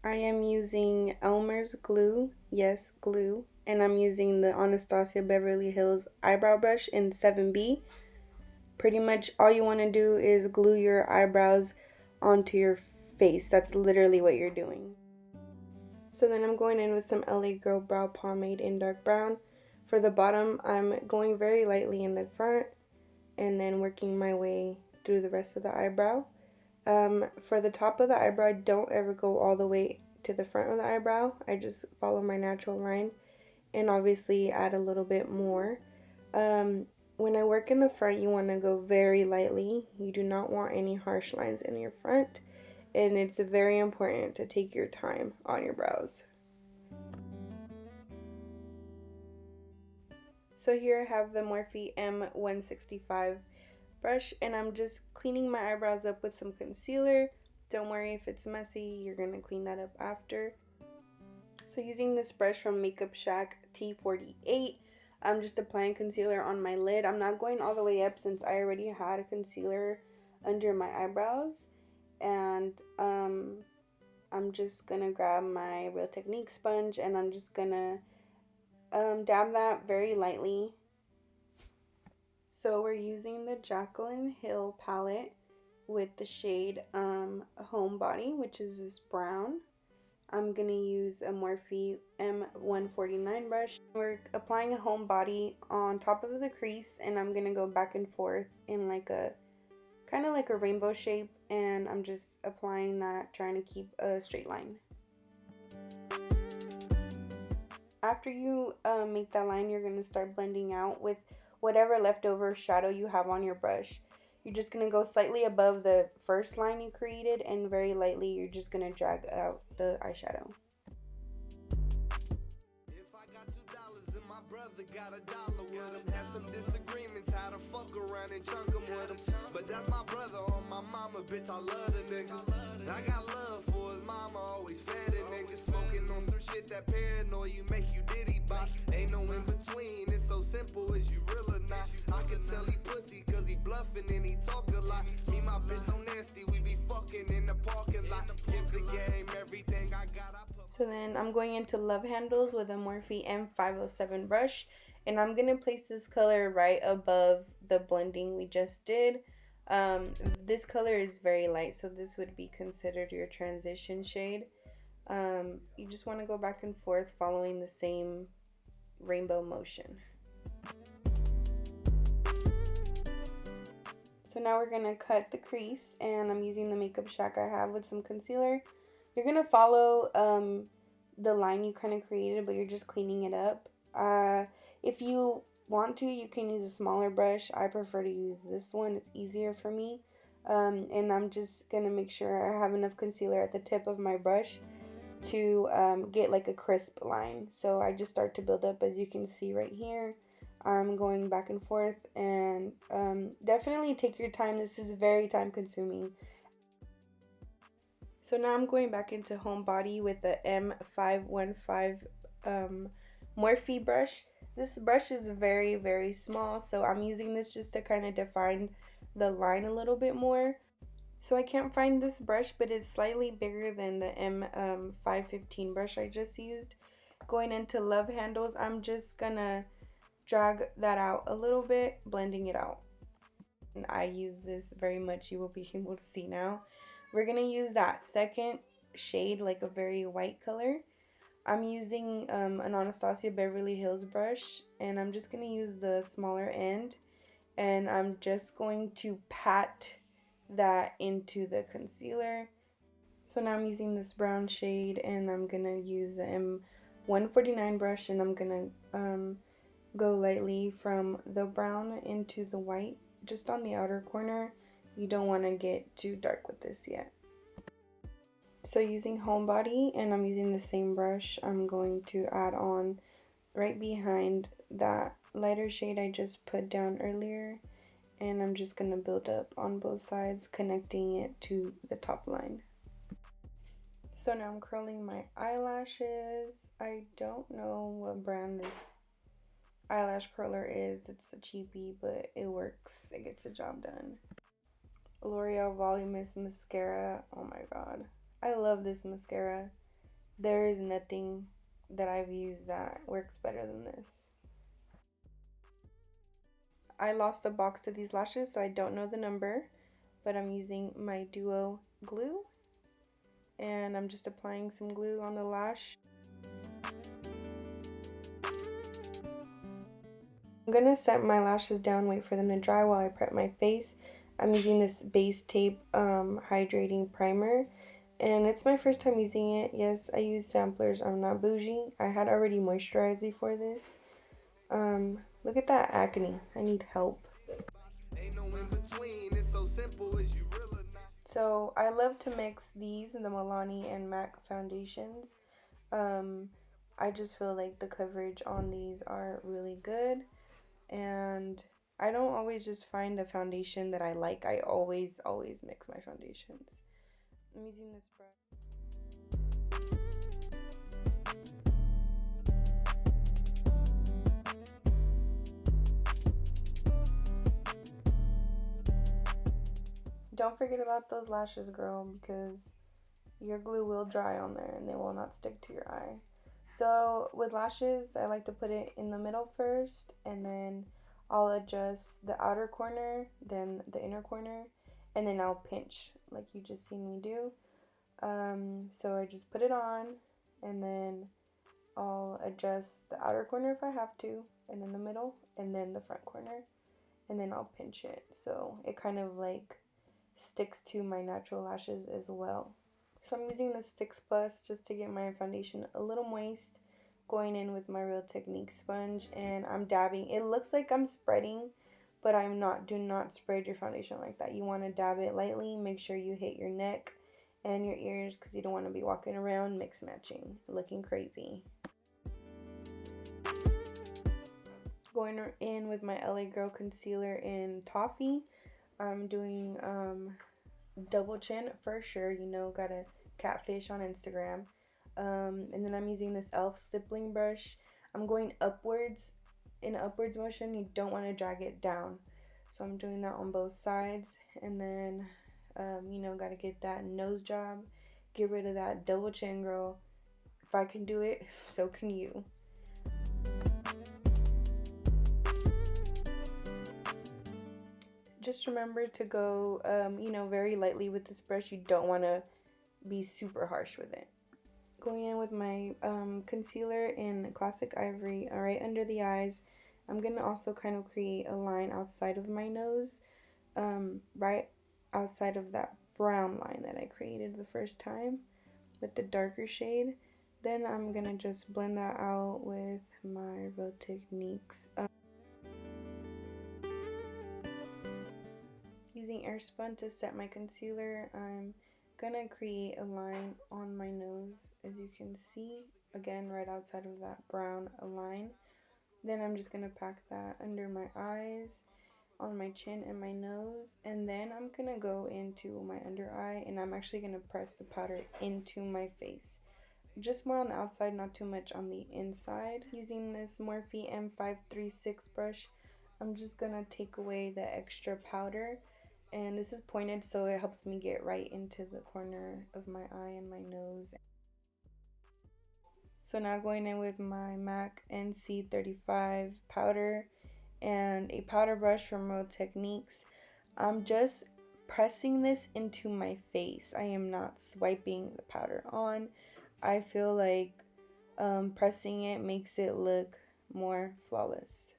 I am using Elmer's glue, yes, glue, and I'm using the Anastasia Beverly Hills eyebrow brush in 7B. Pretty much all you want to do is glue your eyebrows onto your face. That's literally what you're doing. So then I'm going in with some LA Girl Brow Pomade in dark brown. For the bottom, I'm going very lightly in the front and then working my way through the rest of the eyebrow. For the top of the eyebrow, I don't ever go all the way to the front of the eyebrow. I just follow my natural line and obviously add a little bit more. When I work in the front, you want to go very lightly. You do not want any harsh lines in your front, and it's very important to take your time on your brows. So here I have the Morphe M165 brush, and I'm just cleaning my eyebrows up with some concealer. Don't worry if it's messy, you're going to clean that up after. So using this brush from Makeup Shack T48, I'm just applying concealer on my lid. I'm not going all the way up since I already had a concealer under my eyebrows. And I'm just going to grab my Real Technique sponge and I'm just going to dab that very lightly. So we're using the Jaclyn Hill palette with the shade Homebody, which is this brown. I'm going to use a Morphe M149 brush. We're applying a Homebody on top of the crease, and I'm going to go back and forth in like a kind of like a rainbow shape, and I'm just applying that, trying to keep a straight line. After you make that line, you're going to start blending out with whatever leftover shadow you have on your brush. You're just going to go slightly above the first line you created, and very lightly you're just going to drag out the eyeshadow. If I got $2 and my brother got $1 with him, had some disagreements, how to fuck around and chunk him with him. But that's my brother on my mama, bitch, I love the nigga. I got love for his mama, always fed a nigga. Smoking on some shit that paranoid you make you diddy bop. Ain't no in between, it's so simple, is you real or not? I can tell he pussy cause he bluffing and he talk a lot. Me, my bitch so nasty, we be fucking in the parking lot. Give the game everything I got, I put. So then I'm going into Love Handles with a Morphe M507 brush, and I'm going to place this color right above the blending we just did. This color is very light, so this would be considered your transition shade. You just want to go back and forth following the same rainbow motion. So now we're going to cut the crease, and I'm using the Makeup Shack I have with some concealer. You're going to follow the line you kind of created, but you're just cleaning it up. If you want to, you can use a smaller brush. I prefer to use this one. It's easier for me. And I'm just going to make sure I have enough concealer at the tip of my brush to get like a crisp line. So I just start to build up, as you can see right here. I'm going back and forth, and definitely take your time. This is very time consuming. So now I'm going back into Homebody with the M515 Morphe brush. This brush is very, very small, so I'm using this just to kind of define the line a little bit more. So I can't find this brush, but it's slightly bigger than the M515 brush I just used. Going into Love Handles, I'm just gonna drag that out a little bit, blending it out. And I use this very much, you will be able to see now. We're gonna use that second shade, like a very white color. I'm using an Anastasia Beverly Hills brush, and I'm just gonna use the smaller end, and I'm just going to pat that into the concealer. So now I'm using this brown shade, and I'm gonna use the M149 brush, and I'm gonna go lightly from the brown into the white, just on the outer corner. You don't want to get too dark with this yet. So using Homebody, and I'm using the same brush, I'm going to add on right behind that lighter shade I just put down earlier, and I'm just going to build up on both sides, connecting it to the top line. So now I'm curling my eyelashes. I don't know what brand this eyelash curler is. It's a cheapie, but it works. It gets the job done. L'Oreal Voluminous Mascara. Oh my god. I love this mascara. There is nothing that I've used that works better than this. I lost a box of these lashes, so I don't know the number, but I'm using my Duo glue, and I'm just applying some glue on the lash. I'm gonna set my lashes down, wait for them to dry while I prep my face. I'm using this Base Tape hydrating primer, and it's my first time using it. Yes, I use samplers. I'm not bougie. I had already moisturized before this. Look at that acne. I need help. So I love to mix these, the Milani and MAC foundations. Um, I just feel like the coverage on these are really good, and I don't always just find a foundation that I like. I always mix my foundations. I'm using this brush. Don't forget about those lashes, girl, because your glue will dry on there and they will not stick to your eye. So with lashes, I like to put it in the middle first, and then I'll adjust the outer corner, then the inner corner, and then I'll pinch like you just seen me do. So I just put it on, and then I'll adjust the outer corner if I have to, and then the middle, and then the front corner, and then I'll pinch it so it kind of like sticks to my natural lashes as well. So I'm using this Fix Plus just to get my foundation a little moist, going in with my Real Technique sponge, and I'm dabbing. It looks like I'm spreading, but I'm not. Do not spread your foundation like that. You want to dab it lightly. Make sure you hit your neck and your ears, because you don't want to be walking around mix matching, looking crazy. Going in with my LA Girl concealer in Toffee. I'm doing double chin for sure. You know, gotta catfish on Instagram. And then I'm using this e.l.f. stippling brush. I'm going upwards in upwards motion. You don't want to drag it down. So I'm doing that on both sides. And then, you know, gotta get that nose job. Get rid of that double chin, girl. If I can do it, so can you. Just remember to go, you know, very lightly with this brush. You don't want to be super harsh with it. Going in with my concealer in Classic Ivory right under the eyes. I'm going to also kind of create a line outside of my nose, right outside of that brown line that I created the first time with the darker shade. Then I'm going to just blend that out with my Real Techniques. Using Airspun to set my concealer, I'm gonna create a line on my nose, as you can see, again right outside of that brown line. Then I'm just gonna pack that under my eyes, on my chin and my nose, and then I'm gonna go into my under eye, and I'm actually gonna press the powder into my face. Just more on the outside, not too much on the inside. Using this Morphe M536 brush, I'm just gonna take away the extra powder, and this is pointed so it helps me get right into the corner of my eye and my nose. So now going in with my MAC NC35 powder and a powder brush from Real Techniques. I'm just pressing this into my face. I am not swiping the powder on. I feel like pressing it makes it look more flawless.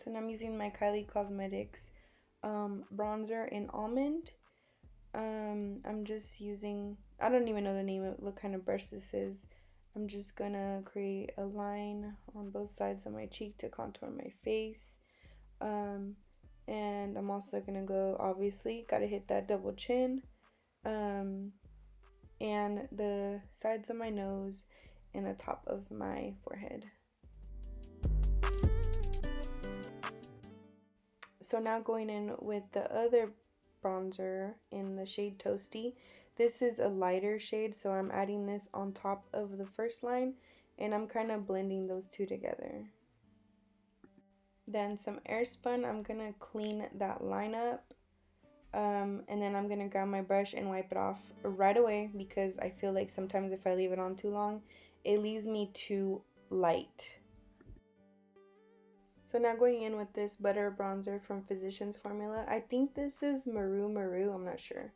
So now I'm using my Kylie Cosmetics bronzer in Almond. I'm just using, I don't even know the name of what kind of brush this is. I'm just gonna create a line on both sides of my cheek to contour my face. And I'm also gonna go, obviously, gotta hit that double chin, and the sides of my nose and the top of my forehead. So now going in with the other bronzer in the shade Toasty. This is a lighter shade, so I'm adding this on top of the first line, and I'm kind of blending those two together. Then some airspun. I'm gonna clean that line up. And then I'm gonna grab my brush and wipe it off right away, because I feel like sometimes if I leave it on too long, it leaves me too light. So now going in with this butter bronzer from Physicians Formula. I think this is Maru, I'm not sure.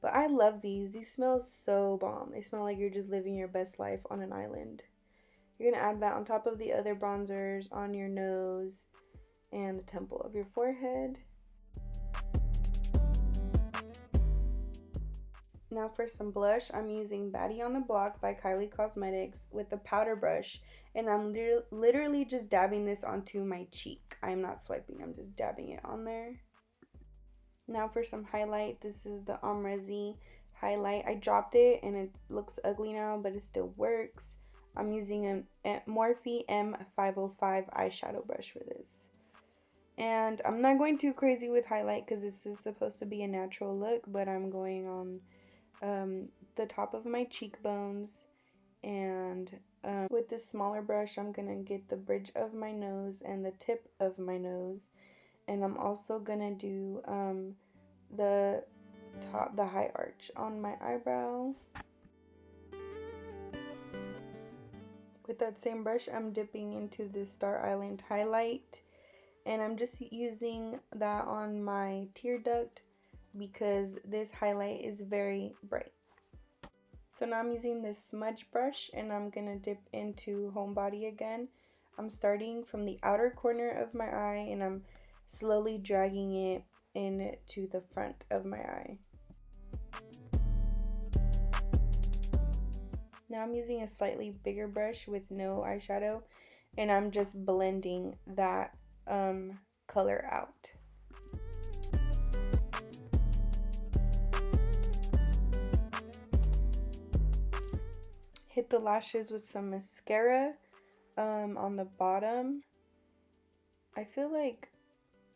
But I love these. These smell so bomb. They smell like you're just living your best life on an island. You're gonna add that on top of the other bronzers on your nose and the temple of your forehead. Now for some blush, I'm using Baddie on the Block by Kylie Cosmetics with the powder brush, and I'm literally just dabbing this onto my cheek. I'm not swiping, I'm just dabbing it on there. Now for some highlight, this is the Omrezi highlight. I dropped it and it looks ugly now, but it still works. I'm using a Morphe M505 eyeshadow brush for this. And I'm not going too crazy with highlight because this is supposed to be a natural look, but I'm going on the top of my cheekbones, and with this smaller brush I'm gonna get the bridge of my nose and the tip of my nose, and I'm also gonna do the high arch on my eyebrow. With that same brush, I'm dipping into the Star Island highlight, and I'm just using that on my tear duct because this highlight is very bright. So now I'm using this smudge brush and I'm gonna dip into Homebody again. I'm starting from the outer corner of my eye and I'm slowly dragging it into the front of my eye. Now I'm using a slightly bigger brush with no eyeshadow, and I'm just blending that color out. Hit the lashes with some mascara on the bottom. I feel like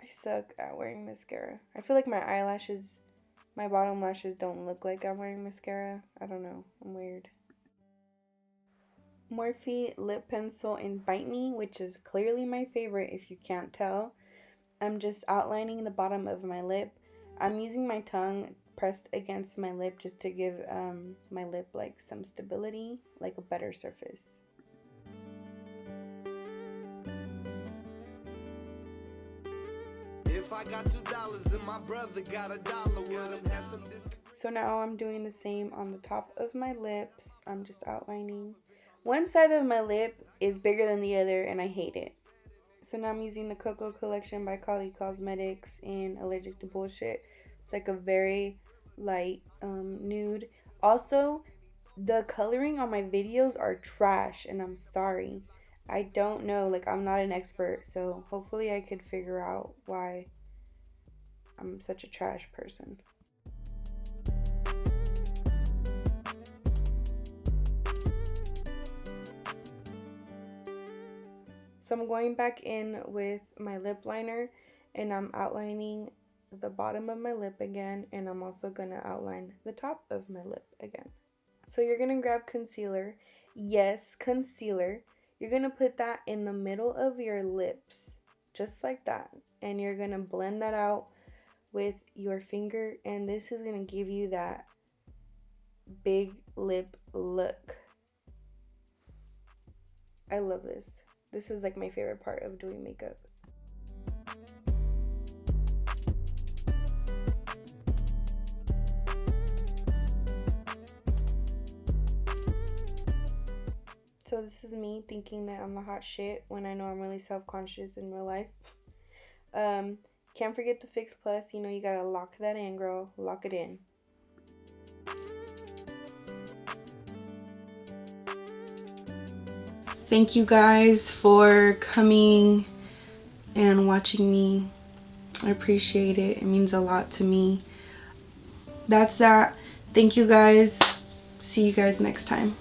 I suck at wearing mascara. I feel like my bottom lashes don't look like I'm wearing mascara. I don't know, I'm weird. Morphe lip pencil in Bite Me, which is clearly my favorite if you can't tell. I'm just outlining the bottom of my lip. I'm using my tongue pressed against my lip just to give my lip like some stability, like a better surface. If I got $2 and my brother got $1, so now I'm doing the same on the top of my lips. I'm just outlining. One side of my lip is bigger than the other and I hate it. So now I'm using the Cocoa Collection by Kylie Cosmetics in Allergic to Bullshit. It's like a very light nude. Also, the coloring on my videos are trash and I'm sorry. I don't know, like I'm not an expert, so hopefully I could figure out why I'm such a trash person. So I'm going back in with my lip liner and I'm outlining the bottom of my lip again, and I'm also going to outline the top of my lip again. So you're going to grab concealer. Yes, concealer. You're going to put that in the middle of your lips, just like that. And you're going to blend that out with your finger, and this is going to give you that big lip look. I love this. This is like my favorite part of doing makeup. So this is me thinking that I'm the hot shit when I know I'm really self-conscious in real life. Can't forget the Fix Plus. You know, you gotta lock that in, girl. Lock it in. Thank you guys for coming and watching me. I appreciate it. It means a lot to me. That's that. Thank you guys. See you guys next time.